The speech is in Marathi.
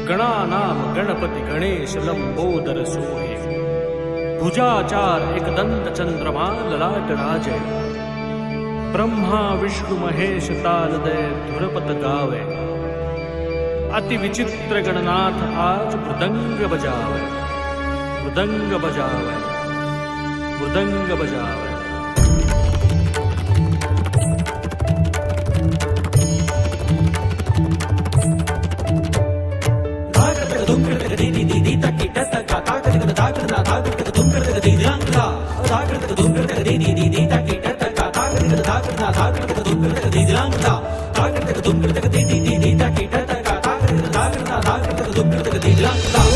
गणानाम गणपती गणेश लंबोदर सोहे भुजाचार एकदंत चंद्रमा ललाट राजे ब्रह्मा विष्णु महेश तालदय धुरपत गावे अति विचित्र गणनाथ आज मृदंग बजावे मृदंग बजावे मृदंग बजावे। दी